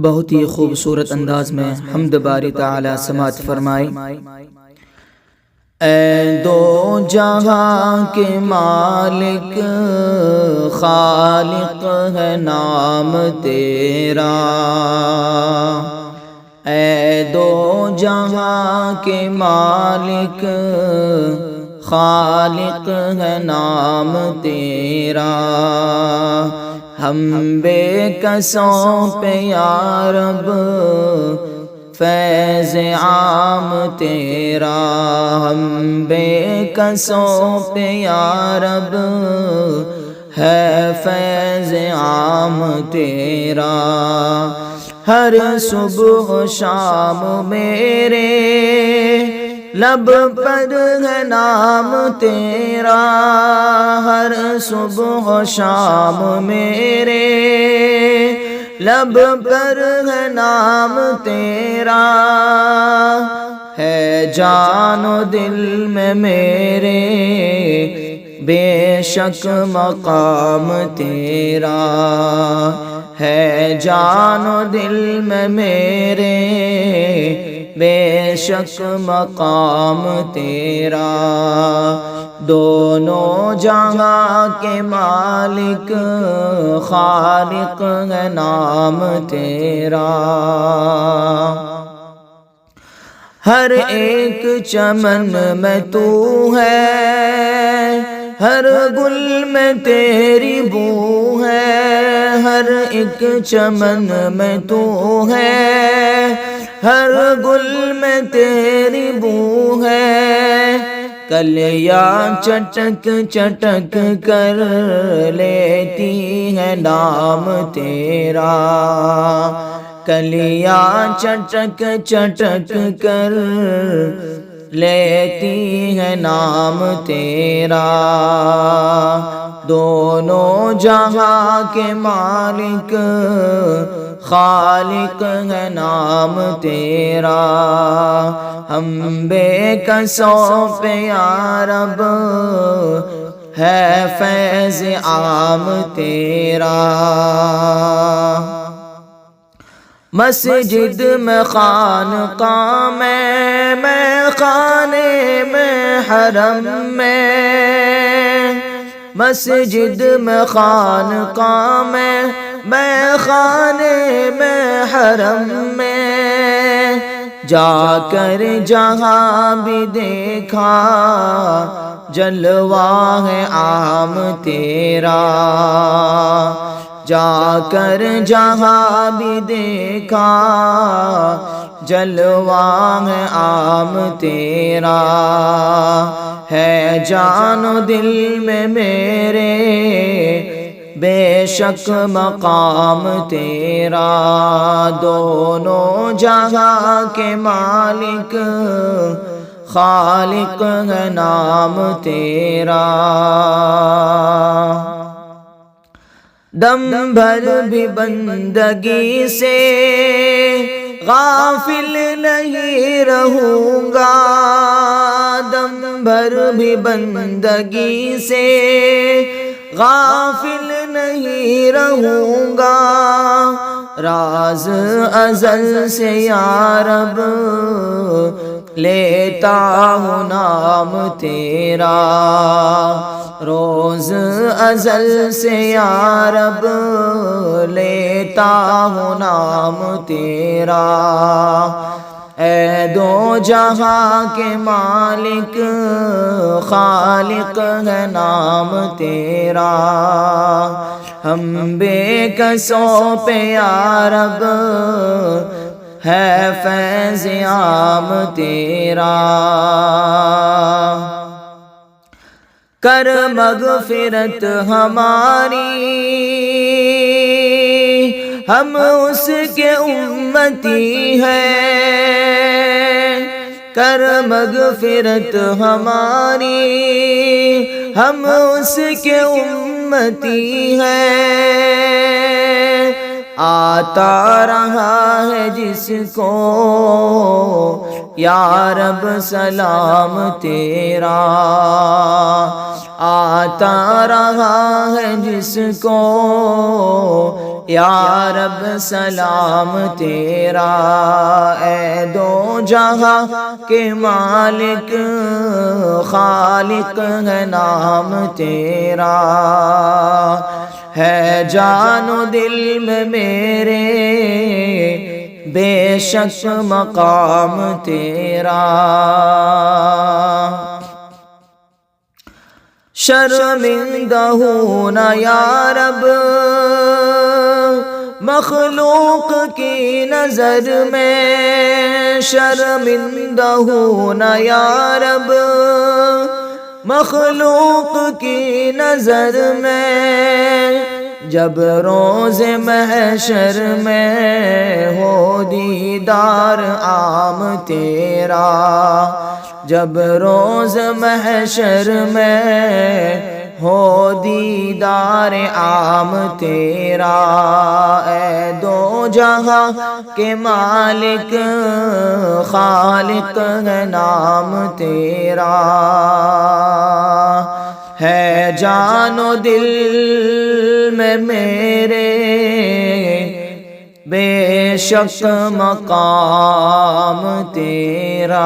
بہت ہی خوبصورت انداز میں حمد باری تعالی سماعت فرمائی۔ اے دو جہاں کے مالک خالق ہے نام تیرا، اے دو جہاں کے مالک خالق ہے نام تیرا، ہم بے کسوں پہ یا رب فیض عام تیرا، ہم بے کسوں پہ یا رب ہے فیض عام تیرا، ہر صبح و شام میرے لب پر ہے نام تیرا، ہر صبح و شام میرے لب پر ہے نام تیرا، ہے جان و دل میں میرے بے شک مقام تیرا، ہے جان و دل میں میرے بے شک مقام تیرا، دونوں جہاں کے مالک خالق ہے نام تیرا، ہر ایک چمن میں تو ہے، ہر گل میں تیری بو ہے، ہر ایک چمن میں تو ہے، ہر گل میں تیری بو ہے، کلیاں چٹک چٹک کر لیتی ہے نام تیرا، کلیاں چٹک چٹک کر لیتی ہے نام تیرا، دونوں جہاں کے مالک خالق ہے نام تیرا، ہم بے کسوں پہ یا رب ہے فیض عام تیرا، مسجد میں خانقاہ میں خانے میں حرم میں، مسجد میں خانقاہ میں خانے میں حرم میں، جا کر جہاں بھی دیکھا جلوہ ہے عام تیرا، جا کر جہاں بھی دیکھا جلوہ ہے عام تیرا، ہے جان و دل میں میرے بے شک مقام تیرا، دونوں جہاں کے مالک خالق ہے نام تیرا، دم بھر بھی بندگی سے غافل نہیں رہوں گا، دم بھر بھی بندگی سے غافل نہیں رہوں گا، راز ازل سے یا رب لیتا ہوں نام تیرا، روز ازل سے یا رب لیتا ہوں نام تیرا، اے دو جہاں کے مالک خالق ہے نام تیرا، ہم بے کسوں پہ یا رب ہے فیض عام تیرا، کر مغفرت ہماری ہم اس کے امتی ہیں، کر مغفرت ہماری ہم اس کے امتی ہیں، آتا رہا ہے جس کو یا رب سلام تیرا، آتا رہا ہے جس کو یا رب سلام تیرا، اے دو جہاں کے مالک خالق ہے نام تیرا، ہے جان و دل میں میرے بے شک مقام تیرا۔ شرمندہ ہوں نہ یا رب مخلوق کی نظر میں، شرمندہ ہوں نہ یا رب مخلوق کی نظر میں، جب روز محشر میں ہو دیدار عام تیرا، جب روز محشر میں ہو دیدار عام تیرا، اے دو جہاں کے مالک خالق ہے نام تیرا، ہے جان و دل میں میرے بے شک مقام تیرا۔